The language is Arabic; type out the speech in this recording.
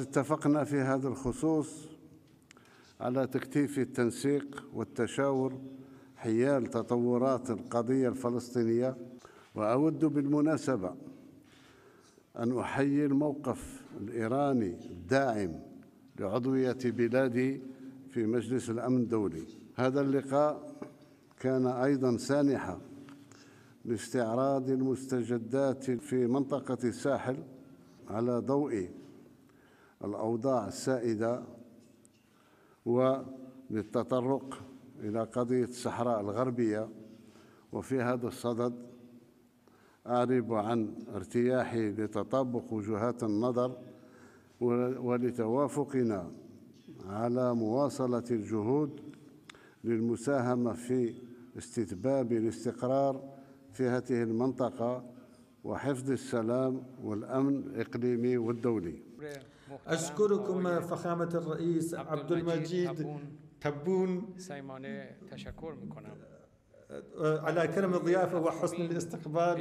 اتفقنا في هذا الخصوص على تكثيف التنسيق والتشاور حيال تطورات القضية الفلسطينية. وأود بالمناسبة أن أحيي الموقف الإيراني الداعم لعضوية بلادي في مجلس الأمن الدولي. هذا اللقاء كان أيضاً سانحة لاستعراض المستجدات في منطقة الساحل على ضوء الأوضاع السائدة، وللتطرق إلى قضية الصحراء الغربية. وفي هذا الصدد أعرب عن ارتياحي لتطابق وجهات النظر ولتوافقنا على مواصلة الجهود للمساهمة في استتباب الاستقرار في هذه المنطقة وحفظ السلام والأمن الإقليمي والدولي. أشكركم فخامة الرئيس عبد المجيد تبون سیمانه تشکر میکنم على كرم الضيافة وحسن الاستقبال.